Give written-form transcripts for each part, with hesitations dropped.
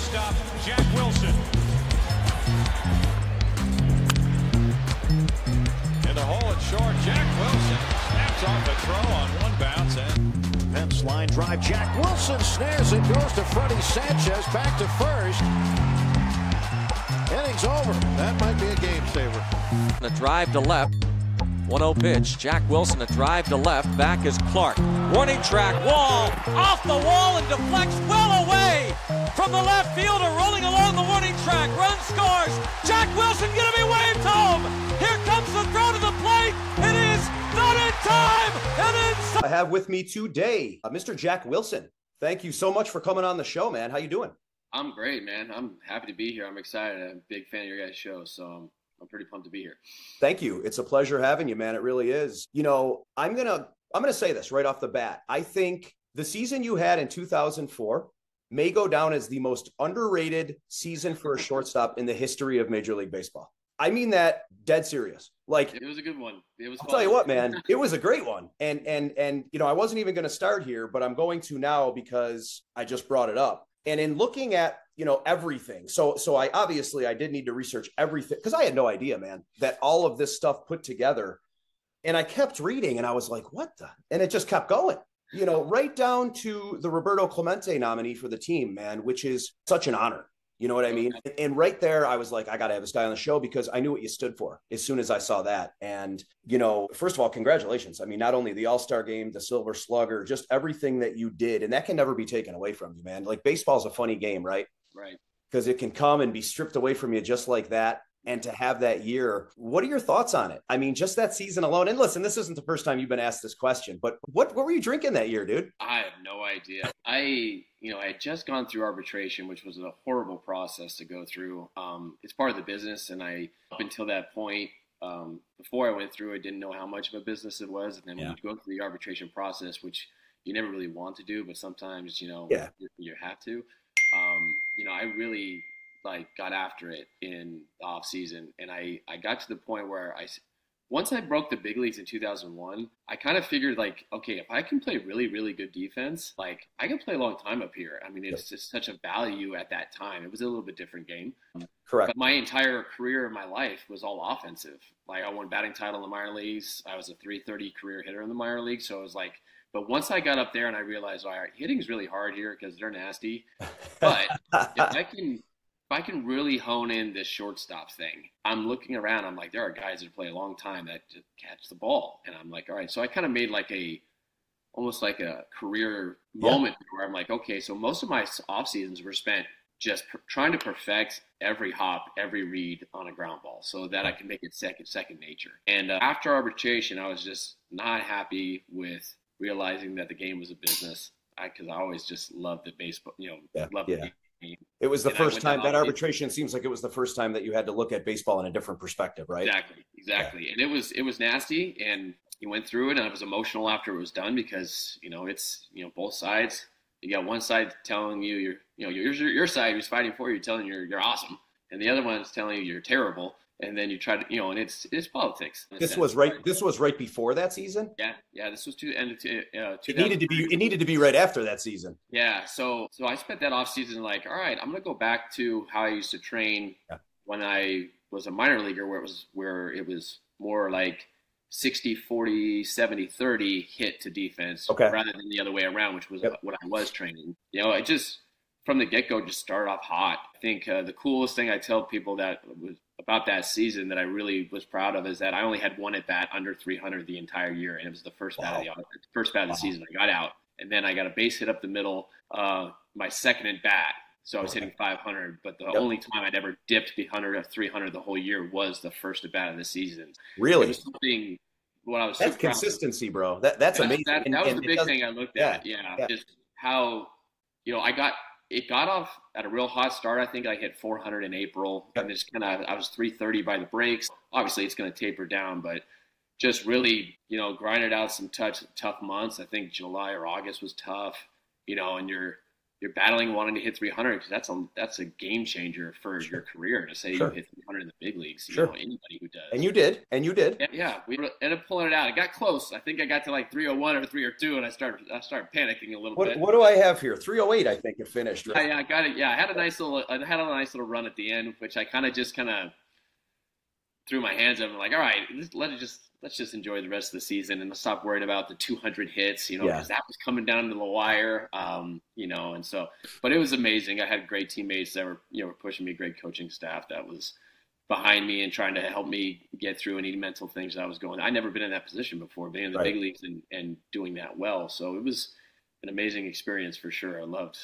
shortstop, Jack Wilson. In the hole at short, Jack Wilson snaps off the throw on one bounce. And Pence line drive, Jack Wilson snares it, goes to Freddie Sanchez, back to first. Inning's over. That might be a game saver. A drive to left. 1-0 pitch. Jack Wilson, a drive to left. Back is Clark. Warning track, wall. Off the wall and deflects well away from the left fielder, rolling along the warning track. Run scores. Jack Wilson gonna be waved home. Here comes the throw to the plate. It is not in time. And I have with me today Mr. Jack Wilson. Thank you so much for coming on the show, man. How you doing? I'm great, man. I'm happy to be here. I'm excited. I'm a big fan of your guys' show, so I'm pretty pumped to be here. Thank you. It's a pleasure having you, man. It really is. You know, I'm gonna say this right off the bat. I think the season you had in 2004 may go down as the most underrated season for a shortstop in the history of Major League Baseball. I mean that dead serious. Like, it was a good one. It was. I'll tell you what, man. It was a great one. And you know, I wasn't even going to start here, but I'm going to now because I just brought it up. And in looking at, you know, everything, so I did need to research everything because I had no idea, man, that all of this stuff put together. And I kept reading and I was like, what the? And it just kept going, you know, right down to the Roberto Clemente nominee for the team, man, which is such an honor. You know what I mean? And right there, I was like, I got to have this guy on the show because I knew what you stood for as soon as I saw that. And, you know, first of all, congratulations. I mean, not only the All-Star game, the Silver Slugger, just everything that you did. And that can never be taken away from you, man. Like, baseball's a funny game, right? Right. Because it can come and be stripped away from you just like that. And to have that year, what are your thoughts on it? I mean, just that season alone. And listen, this isn't the first time you've been asked this question, but what were you drinking that year, dude? I have no idea. I had just gone through arbitration, which was a horrible process to go through. It's part of the business. And up until that point, before I went through, I didn't know how much of a business it was. And then when you go through the arbitration process, which you never really want to do, but sometimes, you have to, I really got after it in the off season. And I got to the point where once I broke the big leagues in 2001, I kind of figured okay, if I can play really, really good defense, I can play a long time up here. I mean, it's just such a value at that time. It was a little bit different game. Correct. But my entire career in my life was all offensive. I won batting title in the minor leagues. I was a .330 career hitter in the minor leagues. So it was but once I got up there and I realized, all right, hitting's really hard here because they're nasty. But if I can really hone in this shortstop thing, I'm looking around. I'm like, there are guys that play a long time that just catch the ball. And I'm like, all right. So I kind of made almost like a career moment where I'm like, okay, so most of my off seasons were spent just trying to perfect every hop, every read on a ground ball so that I can make it second nature. And after arbitration, I was just not happy with realizing that the game was a business because I always just loved the baseball, loved the game. It was the first time that arbitration seems like it was the first time that you had to look at baseball in a different perspective, right? Exactly. Yeah. And it was nasty and you went through it and I was emotional after it was done because, it's, both sides. You got one side telling you your side who's fighting for you, telling you you're awesome. And the other one's telling you you're terrible. And then you try to, and it's politics. This was right before that season. Yeah. This was end of 2000. It needed to be right after that season. Yeah. So I spent that off season all right, I'm gonna go back to how I used to train when I was a minor leaguer, where it was more like 60-40, 70-30 hit to defense, rather than the other way around, which was what I was training. I just from the get-go just started off hot. I think the coolest thing I tell people that was about that season that I really was proud of is that I only had one at bat under 300 the entire year, and it was the first bat of the season. I got out, and then I got a base hit up the middle, my second at bat. So I was hitting 500, but the only time I'd ever dipped behind 300 the whole year was the first at bat of the season. Really? It was something. That's consistency, bro. That's amazing. That was the big thing I looked at. Yeah. Just how it got off at a real hot start. I think I hit 400 in April, and just I was 330 by the breaks. Obviously, it's going to taper down, but just really, grinded out some tough months. I think July or August was tough, and you're battling wanting to hit 300 because that's a game changer for your career to say you hit 300 in the big leagues. You know, anybody who does. And you did. Yeah, we ended up pulling it out. It got close. I think I got to like 301 or 302, and I started panicking a little bit. What do I have here? 308, I think it finished. Right? Yeah, I got it. Yeah, I had a nice little run at the end, which I kind of threw my hands up and like, all right, let's just enjoy the rest of the season and stop worrying about the 200 hits, because that was coming down to the wire, and so, but it was amazing. I had great teammates that were pushing me, great coaching staff that was behind me and trying to help me get through any mental things that I was going. I'd never been in that position before, being in the big leagues and doing that well. So it was an amazing experience for sure. I loved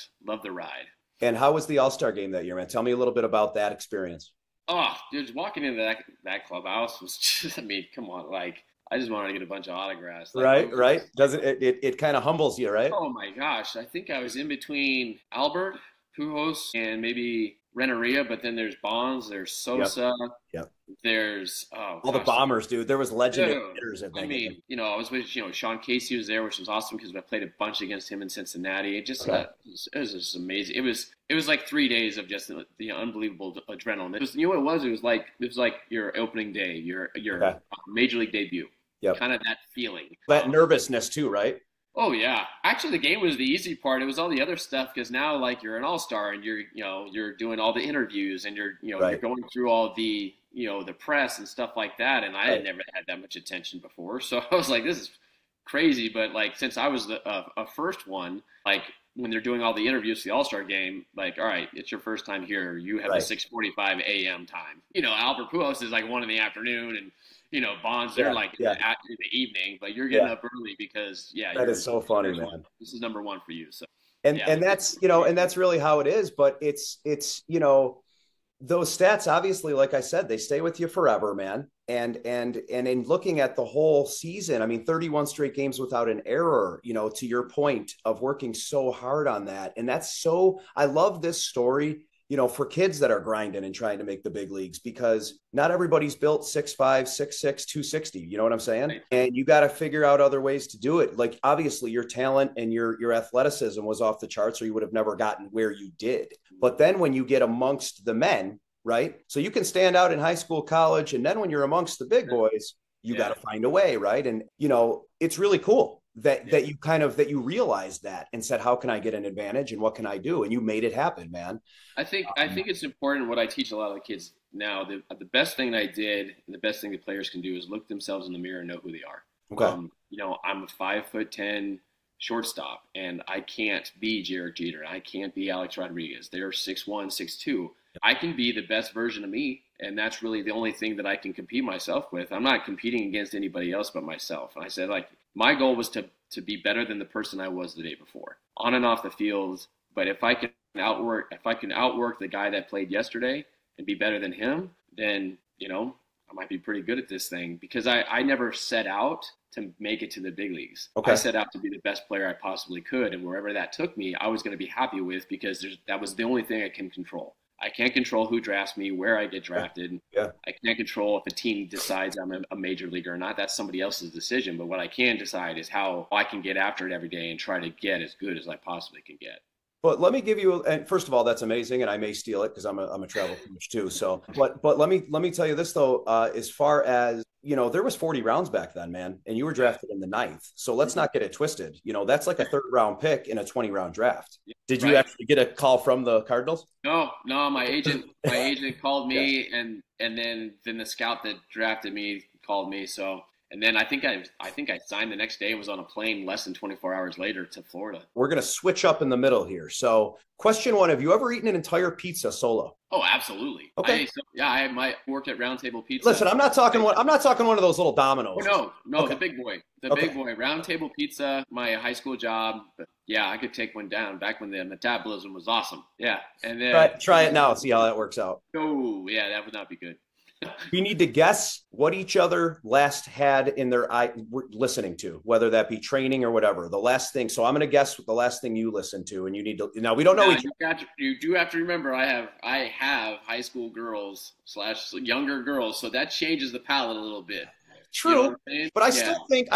the ride. And how was the All-Star game that year, man? Tell me a little bit about that experience. Oh, dude, walking into that clubhouse was just, I mean, come on, like, I just wanted to get a bunch of autographs. Like, right. Doesn't it kind of humbles you, right? Oh my gosh. I think I was in between Albert Pujols and maybe Renteria, but then there's Bonds, there's Sosa. Yep. There's all the bombers, dude. There was legendary hitters at that game. I was with Sean Casey was there, which was awesome because I played a bunch against him in Cincinnati. It just it was just amazing. It was like 3 days of just the unbelievable adrenaline. It was, what it was? It was like your opening day, your major league debut. Yep. Kind of that feeling. That nervousness too, right? Oh yeah, actually the game was the easy part. It was all the other stuff because now like you're an all-star and you're doing all the interviews and you're going through all the the press and stuff like that. And I had never had that much attention before, so I was like, this is crazy. But like since I was a first one, like when they're doing all the interviews for the All-Star game, like, all right, it's your first time here. You have a 6:45 a.m. time. Albert Pujols is like 1 in the afternoon and. Bonds, they're in the evening, but you're getting up early because, that is so funny, man. This is number one for you. So, and that's, and that's really how it is. But it's, those stats, obviously, like I said, they stay with you forever, man. And in looking at the whole season, I mean, 31 straight games without an error, to your point of working so hard on that. And I love this story. For kids that are grinding and trying to make the big leagues, because not everybody's built 6'5", 6'6", 260. You know what I'm saying? Right. And you got to figure out other ways to do it. Like, obviously your talent and your athleticism was off the charts, or you would have never gotten where you did. But then when you get amongst the men, right? So you can stand out in high school, college, and then when you're amongst the big boys, you got to find a way, right? And, it's really cool. That you realized that and said, how can I get an advantage and what can I do? And you made it happen, man. I think it's important. What I teach a lot of the kids now, the best thing I did and the best thing the players can do is look themselves in the mirror and know who they are. Okay. I'm a 5'10" shortstop and I can't be Jared Jeter. I can't be Alex Rodriguez. They're 6'1", 6'2". I can be the best version of me. And that's really the only thing that I can compete myself with. I'm not competing against anybody else but myself. And I said, like, my goal was to be better than the person I was the day before, on and off the field. But if I can outwork the guy that played yesterday and be better than him, then, I might be pretty good at this thing, because I never set out to make it to the big leagues. Okay. I set out to be the best player I possibly could. And wherever that took me, I was going to be happy with, because that was the only thing I can control. I can't control who drafts me, where I get drafted. Yeah. I can't control if a team decides I'm a major leaguer or not. That's somebody else's decision. But what I can decide is how I can get after it every day and try to get as good as I possibly can get. But let me give you, and first of all, that's amazing, and I may steal it because I'm a travel coach too. So, but let me tell you this though, as far as there was 40 rounds back then, man, and you were drafted in the 9th. So let's not get it twisted. That's like a 3rd round pick in a 20-round draft. Did you actually get a call from the Cardinals? No. My agent called me, and then the scout that drafted me called me. So. And then I think I signed the next day and was on a plane less than 24 hours later to Florida. We're going to switch up in the middle here. So question 1, have you ever eaten an entire pizza solo? Oh, absolutely. Okay. I worked at Round Table Pizza. Listen, I'm not talking one of those little Dominoes. Oh, no, okay. The big boy. Big boy. Round Table Pizza, my high school job. But yeah, I could take one down back when the metabolism was awesome. Yeah. And then try it now, see how that works out. Oh, yeah, that would not be good. You need to guess what each other last had in their eye listening to, whether that be training or whatever. The last thing. So I'm going to guess what the last thing you listened to, and you need to. Now we don't know each other. You do have to remember, I have high school girls / younger girls, so that changes the palette a little bit. True, but I still think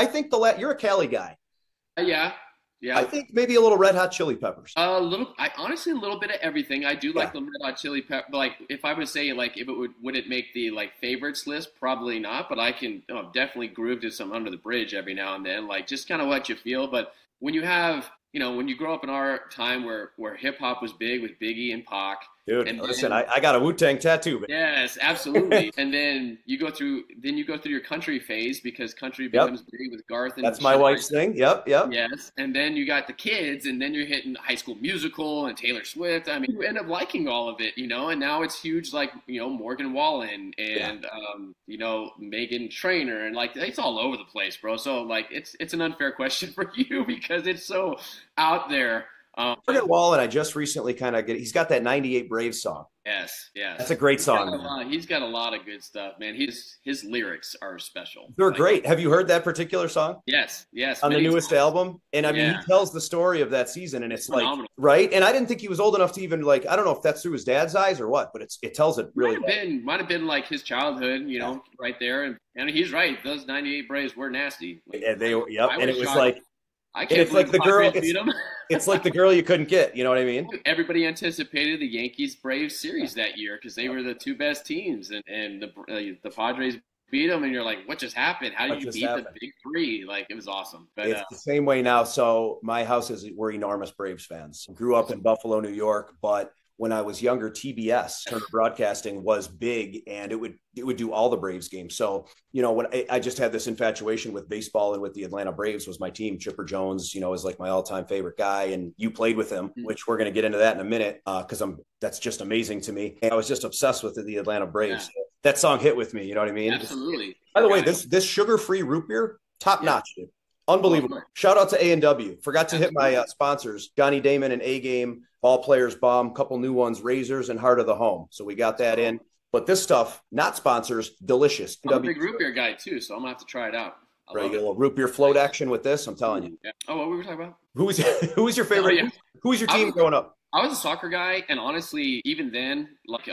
you're a Cali guy. Yeah. Yeah, I think maybe a little Red Hot Chili Peppers. Honestly, a little bit of everything. I do like the Red Hot Chili Pepper. Like, if I would say, like, if it would it make the like favorites list? Probably not. But I can definitely groove to some Under the Bridge every now and then. Like, just kind of what you feel. But when you have, when you grow up in our time where hip hop was big with Biggie and Pac. Dude, and listen, I got a Wu-Tang tattoo. Yes, absolutely. And then you go through your country phase because country becomes big with Garth and that's my wife's thing. Yep. Yes. And then you got the kids, and then you're hitting High School Musical and Taylor Swift. I mean, you end up liking all of it, and now it's huge, like, Morgan Wallen and Meghan Trainor, and like it's all over the place, bro. So like it's an unfair question for you because it's so out there. Morgan Wallen, I just recently he's got that 98 Braves song. Yes. That's a great song. He's got a lot of good stuff, man. His lyrics are special. They're great. Have you heard that particular song? Yes. On the newest album? And I mean, he tells the story of that season, and it's phenomenal. Like, right? And I didn't think he was old enough to even, like, I don't know if that's through his dad's eyes or what, but it tells it really well. Might have been like his childhood, right there. And he's right. Those 98 Braves were nasty. Like, and it was like, I can't it's like the girl. Beat them. It's like the girl you couldn't get. You know what I mean? Everybody anticipated the Yankees-Braves series that year because they were the two best teams, and the Padres beat them, and you're like, what just happened? How did you beat the big three? Like, it was awesome. But it's the same way now. So my house we're enormous Braves fans. Grew up in Buffalo, New York, but when I was younger, TBS, Turner Broadcasting, was big, and it would do all the Braves games. So, when I just had this infatuation with baseball and with the Atlanta Braves was my team. Chipper Jones, is like my all-time favorite guy, and you played with him, which we're going to get into that in a minute because that's just amazing to me. And I was just obsessed with the Atlanta Braves. So that song hit with me, you know what I mean? Absolutely. By the way, this sugar-free root beer, top notch, dude. Unbelievable. Shout out to A&W. Forgot to hit my sponsors, Johnny Damon and A-Game, Ball Players Bomb, couple new ones, Razors and Heart of the Home. So we got that in. But this stuff, not sponsors, delicious. I'm a big root beer guy too, so I'm going to have to try it out. Right, you get a little root beer float action with this, I'm telling you. Yeah. Oh, what were we talking about? Who was your favorite? Oh, yeah. Who was your team growing up? I was a soccer guy, and honestly, even then, like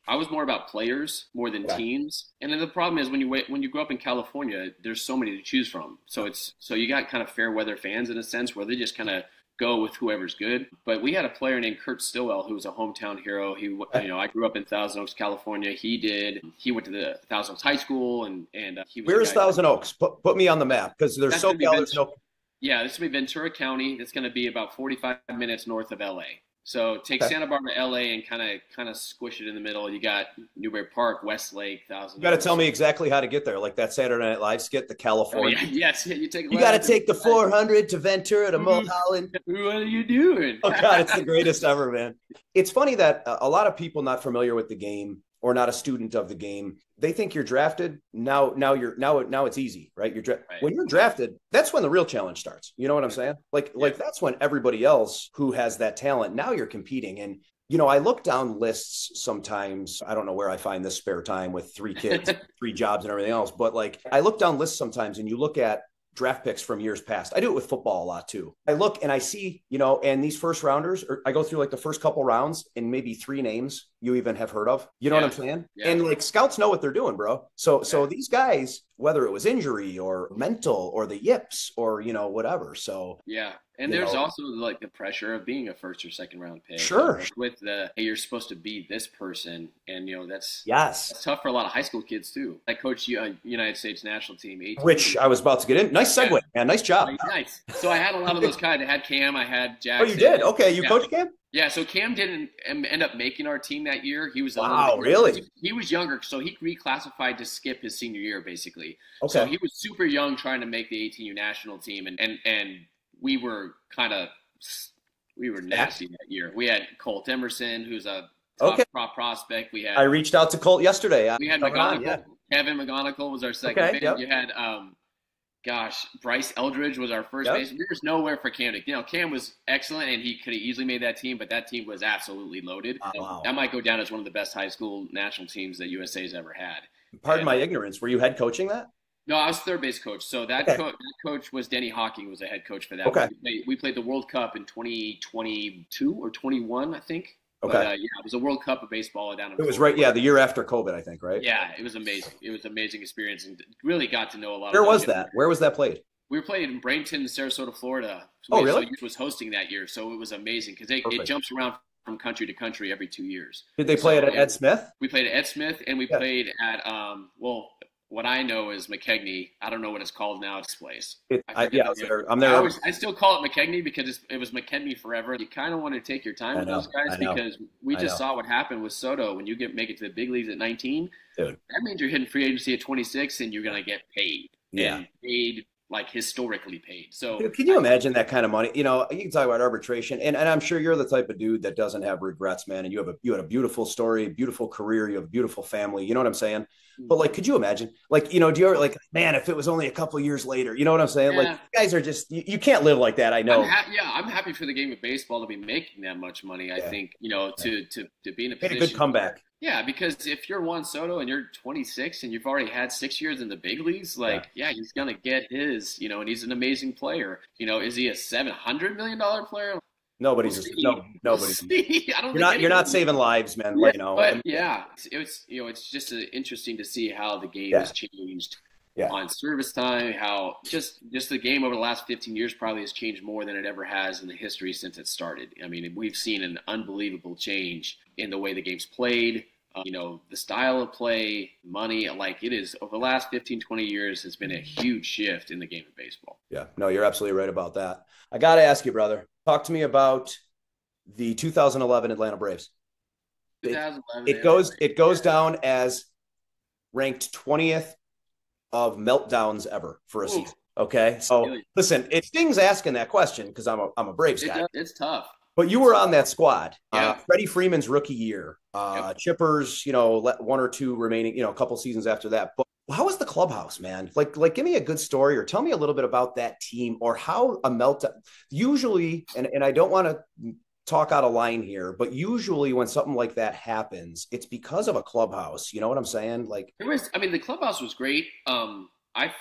I was more about players more than teams. And then the problem is when you grow up in California, there's so many to choose from. So you got kind of fair weather fans in a sense where they just kind of go with whoever's good. But we had a player named Kurt Stillwell who was a hometown hero. I grew up in Thousand Oaks, California. He went to the Thousand Oaks High School and he was. Where's Thousand Oaks? Put me on the map because there's no. Yeah, this will be Ventura County. It's going to be about 45 minutes north of LA. So take Santa Barbara, LA, and kind of squish it in the middle. You got Newbury Park, Westlake, Thousand. You got to tell me exactly how to get there, like that Saturday Night Live skit, the California. Oh, yeah. Yes, you take. You got to take the 400 to Ventura to Mulholland. What are you doing? Oh God, it's the greatest ever, man. It's funny that a lot of people not familiar with the game or not a student of the game, they think you're drafted. Now it's easy, right? When you're drafted, that's when the real challenge starts. You know what I'm saying? Like that's when everybody else who has that talent, now you're competing. And, I look down lists sometimes. I don't know where I find this spare time with 3 kids, 3 jobs and everything else. But like I look down lists sometimes and you look at draft picks from years past. I do it with football a lot too. I look and I see, and these first rounders, or I go through like the first couple rounds and maybe 3 names you even have heard of. You know what I'm saying? Yeah. And like scouts know what they're doing, bro. So these guys, whether it was injury or mental or the yips or, whatever. So yeah. And there's also like the pressure of being a first or second round pick. Sure. With hey, you're supposed to be this person. And, that's tough for a lot of high school kids too. I coached United States national team. Which I was about to get in. Nice segue, man. Nice job. Nice. So I had a lot of those guys. I had Cam. I had Jackson. Oh, you did? Okay. You coached Cam? Yeah, so Cam didn't end up making our team that year. He was really? He was younger, so he reclassified to skip his senior year, basically. Okay. So he was super young, trying to make the 18U national team, and we were nasty that year. We had Colt Emerson, who's a top prospect. I reached out to Colt yesterday. We had McGonigal. Kevin McGonigal was our second pick. Yep. You had Bryce Eldridge was our first baseman. There was nowhere for Cam to. Cam was excellent, and he could have easily made that team, but that team was absolutely loaded. Wow. That might go down as one of the best high school national teams that USA's ever had. Pardon my ignorance. Were you head coaching that? No, I was third base coach. So that coach was Denny Hawking, was the head coach for that. Okay. We played the World Cup in 2022 or 21, I think. Okay. But, it was a World Cup of baseball down in It was right, the year after COVID, I think, right? Yeah, it was amazing. It was an amazing experience and really got to know a lot. Where was that? Where was that played? We played in Bradenton, Sarasota, Florida. Oh, really? So was hosting that year, so it was amazing because it jumps around from country to country every 2 years. Did they play it at Ed Smith? We played at Ed Smith, and we played at what I know is McKegney. I don't know what it's called now. It's place. I'm there. I still call it McKegney because it was McKegney forever. You kind of want to take your time with those guys because we just saw what happened with Soto when you make it to the big leagues at 19. Dude. That means you're hitting free agency at 26, and you're going to get paid. Yeah, and paid. Like historically paid. So dude, can you imagine that kind of money? You know, you can talk about arbitration, and I'm sure you're the type of dude that doesn't have regrets, man. And you had a beautiful story, beautiful career, you have a beautiful family. You know what I'm saying? But like, could you imagine? Like, you know, do you ever like, man, if it was only a couple of years later? You know what I'm saying? Yeah. Like, guys are just you can't live like that. I know. I'm happy for the game of baseball to be making that much money. I think to be in a position. A good comeback. Yeah, because if you're Juan Soto and you're 26 and you've already had 6 years in the big leagues, he's going to get his, you know, and he's an amazing player. You know, is he a $700 million player? Nobody's. We'll You're not saving lives, man. Yeah, you know. But it's just interesting to see how the game has changed on service time. How just the game over the last 15 years probably has changed more than it ever has in the history since it started. I mean, we've seen an unbelievable change in the way the game's played. You know, the style of play, money, like it is over the last 15, 20 years has been a huge shift in the game of baseball. Yeah, no, you're absolutely right about that. I got to ask you, brother, talk to me about the 2011 Atlanta Braves. 2011. It goes down as ranked 20th of meltdowns ever for a season. Okay. So listen, it stings asking that question because I'm a Braves guy. It's tough. But you were on that squad. Yeah. Freddie Freeman's rookie year. Chippers, you know, one or two remaining, you know, a couple seasons after that. But how was the clubhouse, man? Like, give me a good story or tell me a little bit about that team or how a meltdown. Usually, and I don't want to talk out of line here, but usually when something like that happens, it's because of a clubhouse. You know what I'm saying? Like, the clubhouse was great. I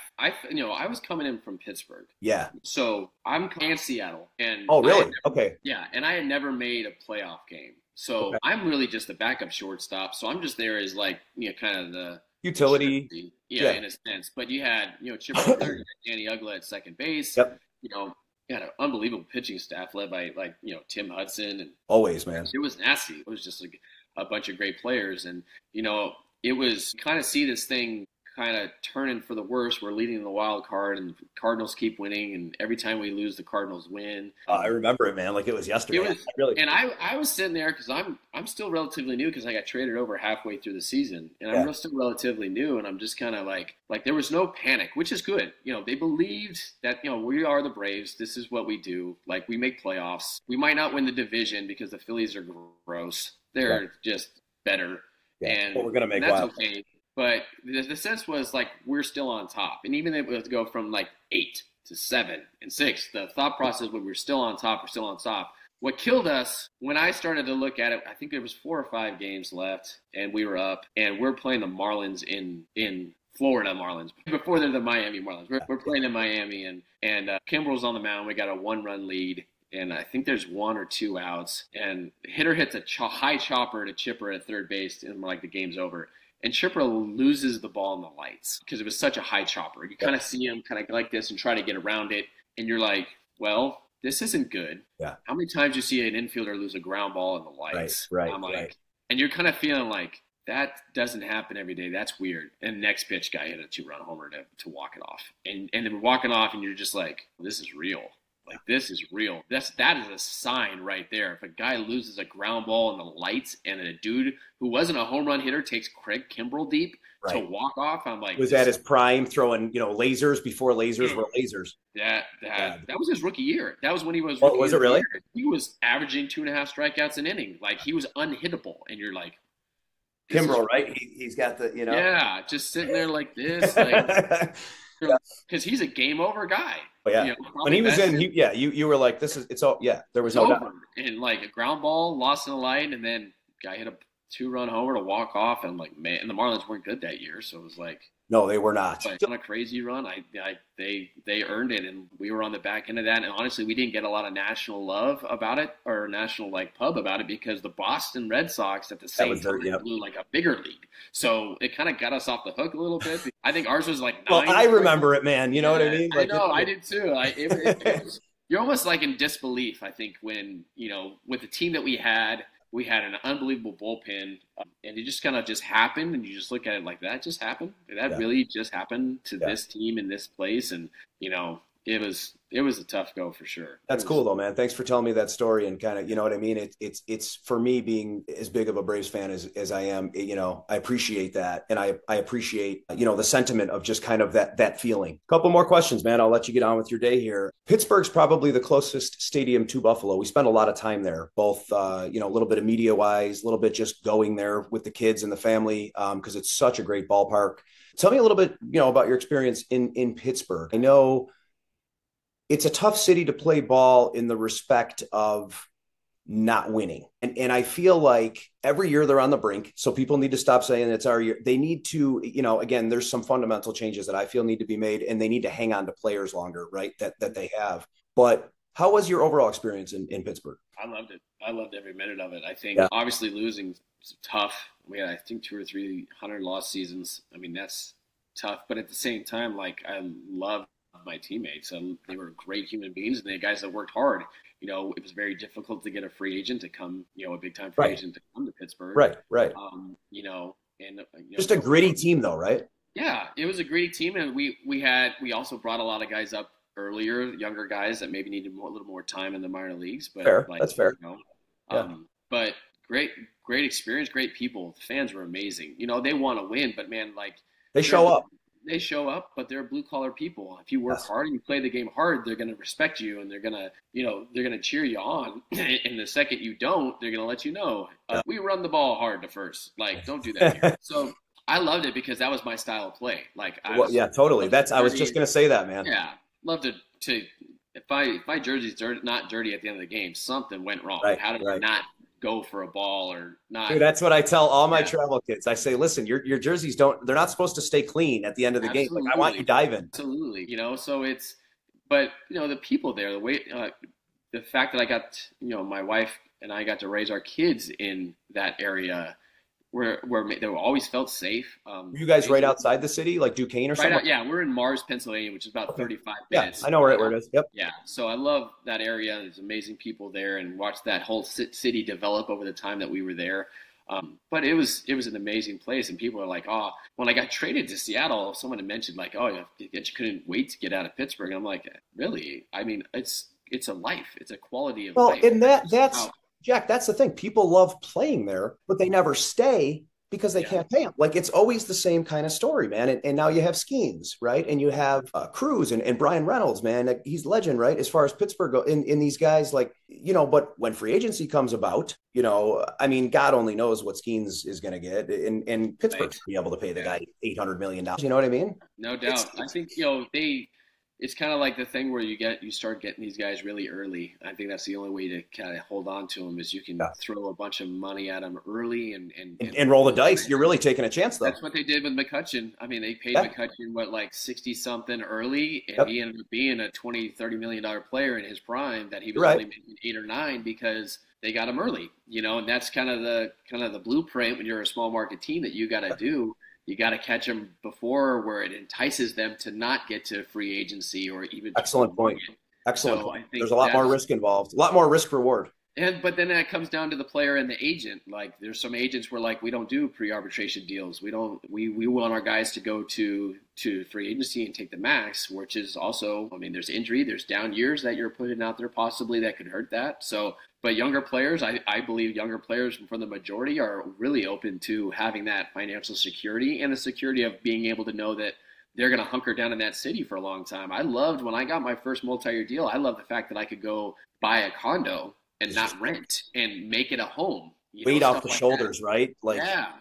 was coming in from Pittsburgh. Yeah. So I'm in Seattle. And oh, really? Okay. Yeah. And I had never made a playoff game. So I'm really just a backup shortstop. So I'm just there as like, you know, kind of the utility. Yeah, in a sense. But you had, you know, Chipper third, Danny Ugla at second base. Yep. You know, you had an unbelievable pitching staff led by like, you know, Tim Hudson. And always, man. It was nasty. It was just like a bunch of great players. And, you know, it was kind of see this thing kind of turning for the worse. We're leading the wild card and the Cardinals keep winning. And every time we lose, the Cardinals win. I remember it, man. Like it was yesterday. And I was sitting there because I'm still relatively new because I got traded over halfway through the season and I'm still relatively new. And I'm just kind of like there was no panic, which is good. You know, they believed that, you know, we are the Braves. This is what we do. Like we make playoffs. We might not win the division because the Phillies are gross. They're just better. Yeah. And but we're going to make that's wild. Okay. But the sense was like we're still on top, and even if it was to go from like 8 to 7 and 6, the thought process when we're still on top, we're still on top. What killed us when I started to look at it, I think there was 4 or 5 games left, and we were up, and we're playing the Marlins in Florida Marlins before they're the Miami Marlins. We're playing in Miami, and Kimbrel's on the mound. We got a 1-run lead. And I think there's 1 or 2 outs, and the hitter hits a high chopper to Chipper at third base, and like the game's over. And Chipper loses the ball in the lights because it was such a high chopper. You kind of see him kind of like this and try to get around it. And you're like, well, this isn't good. Yeah. How many times do you see an infielder lose a ground ball in the lights? Right. I'm like, and you're kind of feeling like that doesn't happen every day. That's weird. And next pitch guy hit a 2-run homer to walk it off. And then walking off and you're just like, this is real. Like, this is real. That is a sign right there. If a guy loses a ground ball in the lights and a dude who wasn't a home run hitter takes Craig Kimbrel deep to walk off, I'm like, was at his prime throwing, you know, lasers before lasers were lasers. That was his rookie year. That was when he was. Was it really? He was averaging 2.5 strikeouts an inning. Like he was unhittable, and you're like, Kimbrel, right? He's got the, you know. Yeah, just sitting there like this, like. Because he's a game over guy. Oh, yeah. You know, when he was in, you were like, there was no doubt. And like a ground ball, lost in the light, and then guy hit a 2-run homer to walk off. And I'm like, man, and the Marlins weren't good that year. So it was like, no, they were not. But on a crazy run, they earned it, and we were on the back end of that. And honestly, we didn't get a lot of national love about it or national like pub about it because the Boston Red Sox at the same time blew like a bigger lead. So it kind of got us off the hook a little bit. I think ours was like 9. Well, I remember it, man. You know what I mean? I know, I did too. It was, you're almost like in disbelief, I think, when, with the team that we had an unbelievable bullpen, and it just kind of just happened, and you just look at it like that just happened. That really just happened to this team in this place, and it was a tough go for sure. That's cool though, man. Thanks for telling me that story and kind of, you know what I mean? It's for me, being as big of a Braves fan as I am, I appreciate that. And I appreciate, the sentiment of just kind of that feeling. Couple more questions, man. I'll let you get on with your day here. Pittsburgh's probably the closest stadium to Buffalo. We spend a lot of time there, both, a little bit of media wise, a little bit just going there with the kids and the family, because it's such a great ballpark. Tell me a little bit, about your experience in Pittsburgh. I know it's a tough city to play ball in the respect of not winning. And I feel like every year they're on the brink. So people need to stop saying it's our year. They need to, again, there's some fundamental changes that I feel need to be made, and they need to hang on to players longer, right? That they have. But how was your overall experience in Pittsburgh? I loved it. I loved every minute of it. I think obviously losing is tough. We had, I think, 200 or 300 lost seasons. I mean, that's tough. But at the same time, like, I love my teammates. They were great human beings, and they guys that worked hard. It was very difficult to get a free agent to come, a big time free agent to come to Pittsburgh. Right. Just a gritty team though, right? Yeah, it was a gritty team, and we also brought a lot of guys up earlier, younger guys that maybe needed a little more time in the minor leagues. But fair. That's fair. But great experience, great people. The fans were amazing. They want to win, but man, like, they show up. They show up, but they're blue collar people. If you work hard and you play the game hard, they're going to respect you, and they're going to cheer you on. And the second you don't, they're going to let you know, we run the ball hard to first. Like, don't do that here. So I loved it because that was my style of play. Like, totally. I was just going to say that, man. Yeah, loved to if my jersey's not dirty at the end of the game, something went wrong. Right, How did I not go for a ball or not? Dude, that's what I tell all my travel kids. I say, listen, your jerseys they're not supposed to stay clean at the end of the game. Like, I want you diving. Absolutely. So but the people there, the way, the fact that I got, my wife and I got to raise our kids in that area where they were always felt safe. Were you guys right outside the city, like Duquesne or something? Yeah, we're in Mars, Pennsylvania, which is about 35 minutes. Yeah, I know where it is. Yep. Yeah, so I love that area. There's amazing people there, and watched that whole city develop over the time that we were there. But it was an amazing place, and people are like, oh, when I got traded to Seattle, someone had mentioned like, oh, you couldn't wait to get out of Pittsburgh. And I'm like, really? I mean, it's a life. It's a quality of life. Well, and that's Jack, that's the thing. People love playing there, but they never stay because they can't pay them. Like, it's always the same kind of story, man. And now you have Skeens, right? And you have Cruz and Brian Reynolds, man. He's legend, right? As far as Pittsburgh go, in these guys, like, but when free agency comes about, I mean, God only knows what Skeens is going to get. And Pittsburgh be able to pay the guy $800 million. You know what I mean? No doubt. I think, it's kind of like the thing where you start getting these guys really early. I think that's the only way to kind of hold on to them is you can throw a bunch of money at them early and roll the dice. You're really taking a chance, though. That's what they did with McCutchen. I mean, they paid McCutchen, like 60 something early, and he ended up being a $20, $30 million player in his prime that he was only making 8 or 9 because they got him early, and that's kind of the blueprint when you're a small market team that you got to do. You got to catch them before where it entices them to not get to free agency or even. Excellent point. Excellent point. There's a lot more risk involved, a lot more risk reward. But then that comes down to the player and the agent. Like, there's some agents where like we don't do pre-arbitration deals. We want our guys to go to free agency and take the max, which is also, I mean, there's injury, there's down years that you're putting out there possibly that could hurt that. So, but younger players, I believe younger players for the majority are really open to having that financial security and the security of being able to know that they're going to hunker down in that city for a long time. I loved when I got my first multi-year deal. I loved the fact that I could go buy a condo and not rent and make it a home. Weight off the shoulders, right? Like,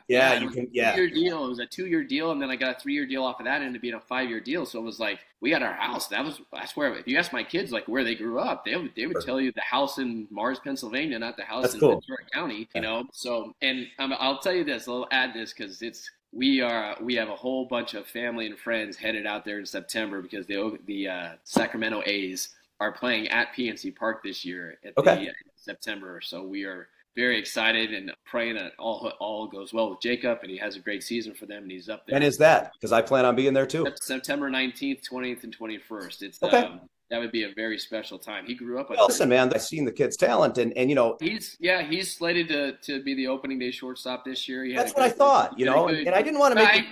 you can. Yeah, 2-year deal. It was a 2-year deal, and then I got a 3-year deal off of that, and ended up being a 5-year deal. So it was like we had our house. That's where. If you ask my kids like where they grew up, they would tell you the house in Mars, Pennsylvania, not the house in Ventura County. So and I'll tell you this. I'll add this because we have a whole bunch of family and friends headed out there in September because the Sacramento A's are playing at PNC Park this year at the September. So we are very excited and praying that all goes well with Jacob and he has a great season for them and he's up there. And is that? Because I plan on being there too. September 19th, 20th, and 21st. It's okay. That would be a very special time. He grew up. Well, listen, man, I've seen the kid's talent, and you know, he's slated to be the opening day shortstop this year. That's what I thought, you know, and I didn't want to make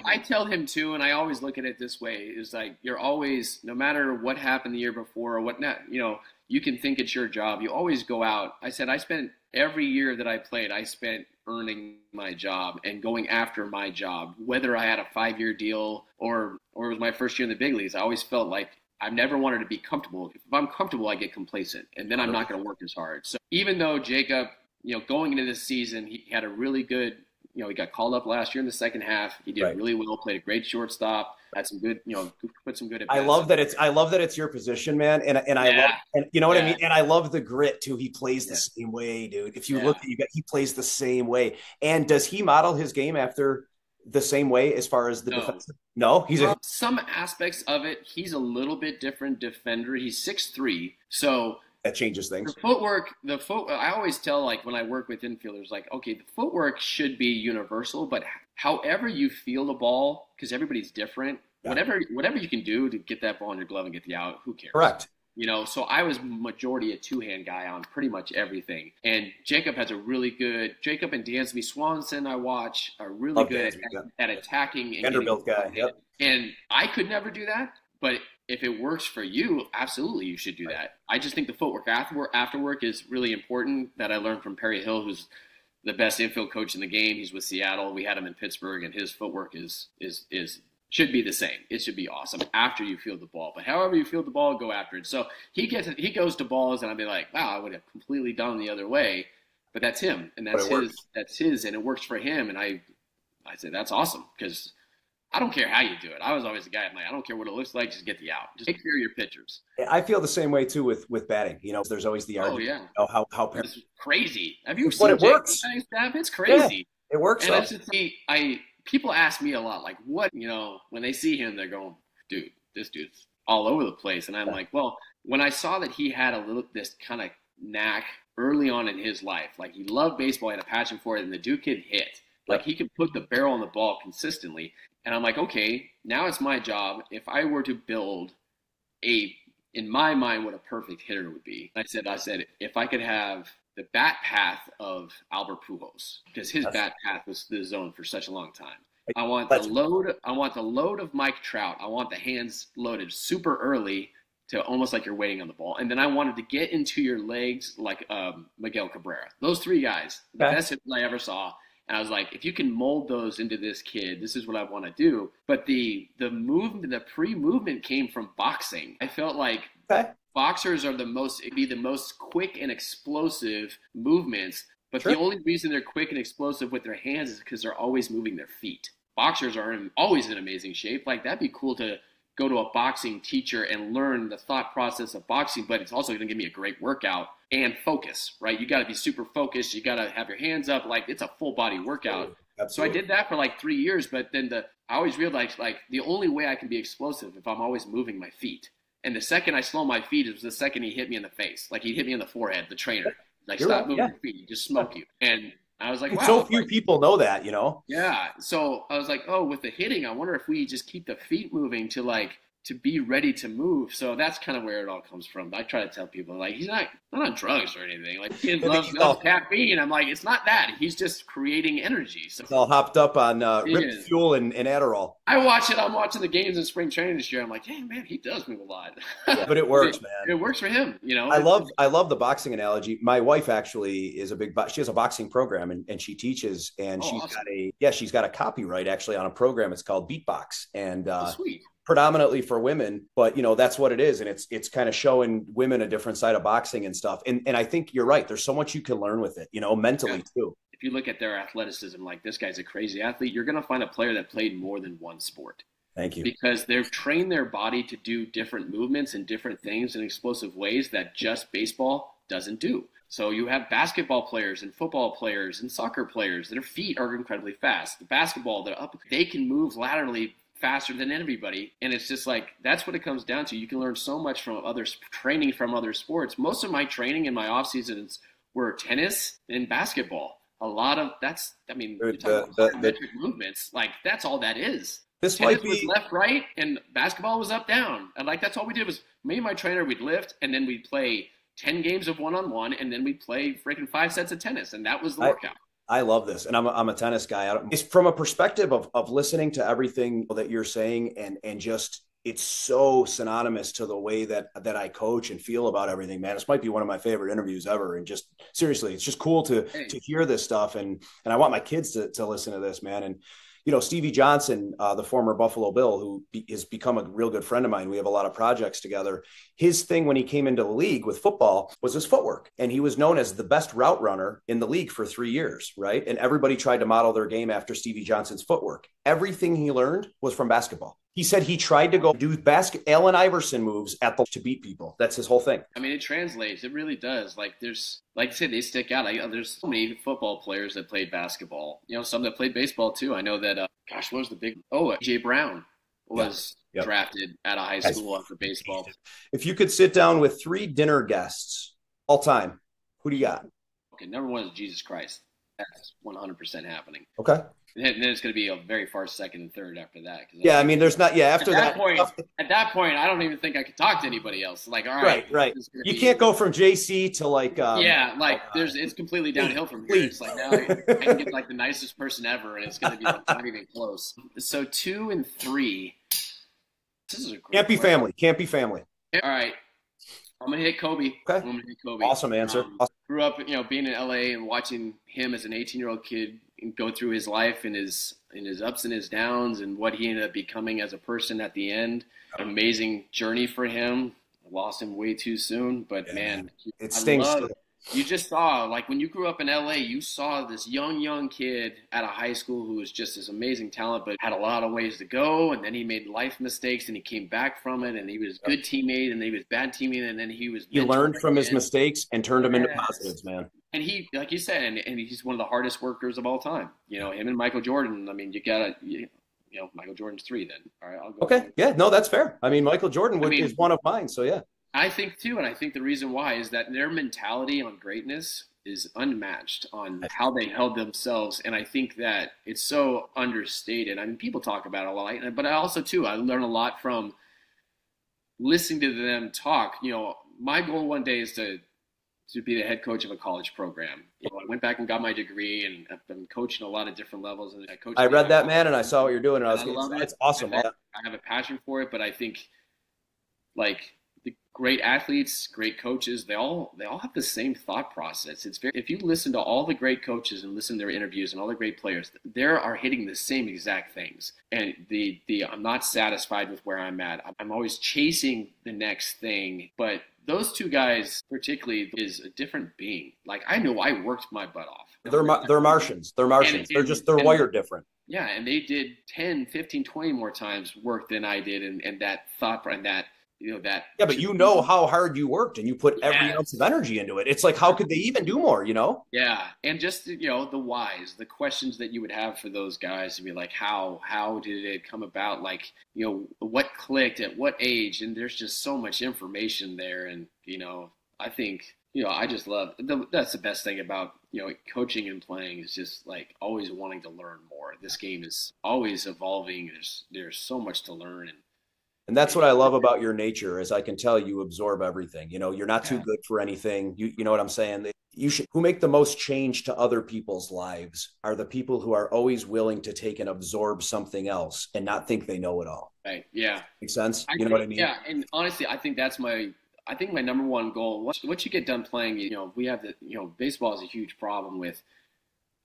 I tell him too, and I always look at it this way: is like you're always, no matter what happened the year before or what not, you know, you can think it's your job. You always go out. I said I spent every year that I played, I spent earning my job and going after my job, whether I had a 5-year deal or it was my first year in the big leagues. I always felt like I've never wanted to be comfortable. If I'm comfortable, I get complacent, and then I'm not going to work as hard. So even though Jacob, you know, going into this season, he had a really good, you know, he got called up last year in the second half. He did really well, played a great shortstop, had some good, you know, put some good at bats. I love that it's your position, man, and I love, and you know what I mean, and I love the grit too. He plays the same way, dude. If you look, he plays the same way. And does he model his game after the same way as far as the defensive? No, he's some aspects of it. He's a little bit different defender. He's 6'3", so that changes things. The footwork. I always tell, like, when I work with infielders, like, okay, the footwork should be universal, but however you feel the ball, because everybody's different. Yeah. Whatever you can do to get that ball in your glove and get the out, who cares? Correct. You know, so I was majority a two-hand guy on pretty much everything. And Jacob has a really good – Jacob and Dansby Swanson, I watch, are really good at attacking. And Vanderbilt guy, yep. And I could never do that, but if it works for you, absolutely you should do that. I just think the footwork afterwork is really important, that I learned from Perry Hill, who's the best infield coach in the game. He's with Seattle. We had him in Pittsburgh, and his footwork is should be the same. It should be awesome after you field the ball. But however you field the ball, go after it. So he goes to balls, and I'd be like, wow, I would have completely done the other way. But that's him, and that's his, and it works for him. And I said, that's awesome, because I don't care how you do it. I was always the guy, I'm like, I don't care what it looks like, just get the out. Just take care of your pitchers. I feel the same way too with batting. You know, there's always the argument. Oh, yeah. You know, how it's crazy. Have you seen it works? It's crazy. Yeah, it works. And people ask me a lot, like, what, you know, when they see him, they're going, dude, this dude's all over the place. And I'm like, well, when I saw that he had this kind of knack early on in his life, like he loved baseball, he had a passion for it, and the dude could hit. Like he could put the barrel on the ball consistently. And I'm like, okay, now it's my job. If I were to build in my mind, what a perfect hitter would be. I said, if I could have the bat path of Albert Pujols, because his bat path was the zone for such a long time. I want the load of Mike Trout. I want the hands loaded super early to almost like you're waiting on the ball. And then I wanted to get into your legs like Miguel Cabrera. Those three guys, the best hitters I ever saw. And I was like, if you can mold those into this kid, this is what I want to do. But the movement, the pre-movement came from boxing. I felt like boxers are the most quick and explosive movements. But the only reason they're quick and explosive with their hands is because they're always moving their feet. Boxers are always in amazing shape. Like, that'd be cool to go to a boxing teacher and learn the thought process of boxing, but it's also going to give me a great workout and focus, right? You got to be super focused. You got to have your hands up. Like, it's a full body workout. So I did that for like 3 years, but then I always realized, like, the only way I can be explosive if I'm always moving my feet. And the second I slow my feet is the second he hit me in the face. Like, he hit me in the forehead, the trainer. Like, stop moving your feet. You just smoke you. And I was like, wow. So few people know that, you know? Yeah. So I was like, oh, with the hitting, I wonder if we just keep the feet moving to be ready to move. So that's kind of where it all comes from. I try to tell people, like, he's not on drugs or anything. Like, he loves caffeine. I'm like, it's not that. He's just creating energy. So it's all hopped up on Rip Fuel and Adderall. I watch it. I'm watching the games in spring training this year. I'm like, hey, man, he does move a lot. But it works, man. It works for him, you know. I love the boxing analogy. My wife actually is she has a boxing program and she teaches, and she's got a copyright actually on a program. It's called Beatbox, and sweet. Predominantly for women, but you know, that's what it is. And it's kind of showing women a different side of boxing and stuff. And I think you're right. There's so much you can learn with it, you know, mentally too. If you look at their athleticism, like, this guy's a crazy athlete, you're going to find a player that played more than one sport. Thank you. Because they've trained their body to do different movements and different things in explosive ways that just baseball doesn't do. So you have basketball players and football players and soccer players. Their feet are incredibly fast. The basketball, they can move laterally faster than everybody. And it's just like, that's what it comes down to. You can learn so much from training from other sports. Most of my training in my off seasons were tennis and basketball. A lot of that's, I mean, you're talking about metric movements. Like, that's all that is. This tennis might be was left, right, and basketball was up, down. And like, that's all we did was me and my trainer, we'd lift, and then we'd play 10 games of one-on-one, and then we'd play freaking 5 sets of tennis, and that was the workout. I love this, and I'm a tennis guy. It's from a perspective of listening to everything that you're saying, and just it's so synonymous to the way that I coach and feel about everything, man. This might be one of my favorite interviews ever, and just seriously, it's just cool to hear this stuff, and I want my kids to listen to this, man. And you know, Stevie Johnson, the former Buffalo Bill, who has become a real good friend of mine. We have a lot of projects together. His thing when he came into the league with football was his footwork. And he was known as the best route runner in the league for 3 years, right? And everybody tried to model their game after Stevie Johnson's footwork. Everything he learned was from basketball. He said he tried to go do Allen Iverson moves to beat people. That's his whole thing. I mean, it translates. It really does. Like, there's, like I said, they stick out. There's so many football players that played basketball. You know, some that played baseball too. I know that, what was the big? A.J. Brown was drafted out of high school after baseball. If you could sit down with 3 dinner guests all time, who do you got? Okay, number 1 is Jesus Christ. That's 100% happening. Okay. And then it's going to be a very far second and third after that. Yeah, I mean, there's not. Yeah, after that point, at that point, I don't even think I could talk to anybody else. Like, all right. You can't go from JC to like. It's completely downhill from here. It's like now I can get like the nicest person ever, and it's going to be like, not even close. So 2 and 3. This is a great Can't be family. Can't be family. All right, I'm gonna hit Kobe. Okay. I'm gonna hit Kobe. Awesome answer. Grew up, being in LA and watching him as an 18-year-old kid go through his life and his ups and his downs and what he ended up becoming as a person at the end. Amazing journey for him. I lost him way too soon, but man, it stings. You just saw, like, when you grew up in LA, you saw this young kid out of high school who was just this amazing talent, but had a lot of ways to go. And then he made life mistakes and he came back from it. And he was a good teammate and then he was bad teammate. And then he learned from his mistakes and turned them into positives, man. And he, like you said, and he's one of the hardest workers of all time. Him and Michael Jordan. I mean, Michael Jordan's 3 then. All right, I'll go. Okay. Yeah, no, that's fair. I mean, Michael Jordan is one of mine. So, yeah. I think too, and I think the reason why is that their mentality on greatness is unmatched on how they held themselves, and I think that it's so understated. I mean, people talk about it a lot, but I also too, I learn a lot from listening to them talk. My goal one day is to be the head coach of a college program. I went back and got my degree, and I've been coaching a lot of different levels. And I read that, man, and I saw what you're doing, and it's awesome. I have a passion for it, but I think like the great athletes, great coaches, they all have the same thought process. If you listen to all the great coaches and listen to their interviews and all the great players, they are hitting the same exact things. And the I'm not satisfied with where I'm at. I'm always chasing the next thing. But those 2 guys particularly is a different being. Like, I know I worked my butt off. They're Martians. They're Martians. They're wired different. Yeah, and they did 10, 15, 20 more times work than I did, and that thought and that. That. Yeah, but how hard you worked and you put every ounce of energy into it. It's like, how could they even do more, Yeah. And just, the whys, the questions that you would have for those guys to be like, how did it come about? Like, what clicked at what age? And there's just so much information there. And, I think, I just love, that's the best thing about, coaching and playing is just like always wanting to learn more. This game is always evolving. There's so much to learn. And that's what I love about your nature, is I can tell you absorb everything. You're not too good for anything. You know what I'm saying? Who make the most change to other people's lives are the people who are always willing to take and absorb something else and not think they know it all. Right. Yeah. Make sense? You know what I mean? Yeah. And honestly, I think that's my number one goal. Once you get done playing, we have baseball is a huge problem with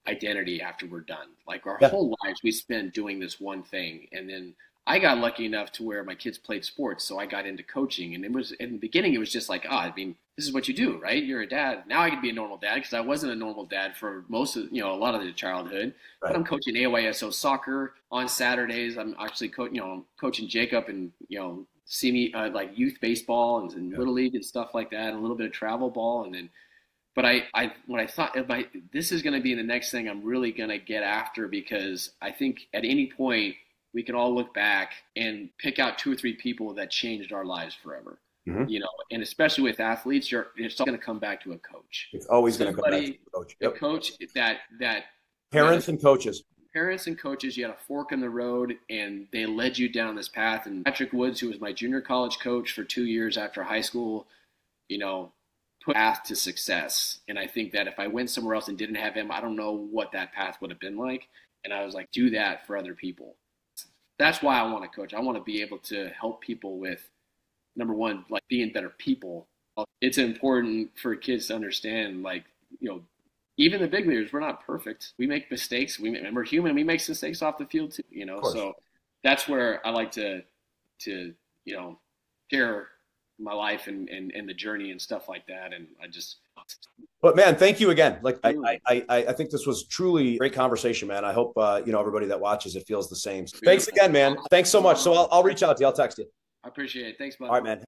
identity after we're done. Like our whole lives we spend doing this one thing, and then I got lucky enough to where my kids played sports, so I got into coaching. And it was in the beginning, it was just like, this is what you do, right? You're a dad. Now I could be a normal dad because I wasn't a normal dad for most of, a lot of the childhood. Right. But I'm coaching AYSO soccer on Saturdays. I'm actually coaching Jacob and like youth baseball and little league and stuff like that, and a little bit of travel ball, and then. But when I thought this is going to be the next thing I'm really going to get after, because I think at any point we can all look back and pick out 2 or 3 people that changed our lives forever. you know, and especially with athletes, it's all going to come back to a coach. It's always going to come back to a coach. Yep. A coach that parents and coaches. Parents and coaches, you had a fork in the road, and they led you down this path. And Patrick Woods, who was my junior college coach for 2 years after high school, you know, put path to success. And I think that if I went somewhere else and didn't have him, I don't know what that path would have been like. And I was like, do that for other people. That's why I want to coach. I want to be able to help people with, number one, like being better people. It's important for kids to understand, like, you know, even the big leaguers, we're not perfect. We make mistakes. We're human. We make mistakes off the field too, you know. So that's where I like to you know, share my life and the journey and stuff like that. And I just. But man, thank you again. Like I think this was truly a great conversation, man. I hope you know, everybody that watches it feels the same. Thanks again, man. Thanks so much. So I'll reach out to you. I'll text you. I appreciate it. Thanks, bud. All right, man.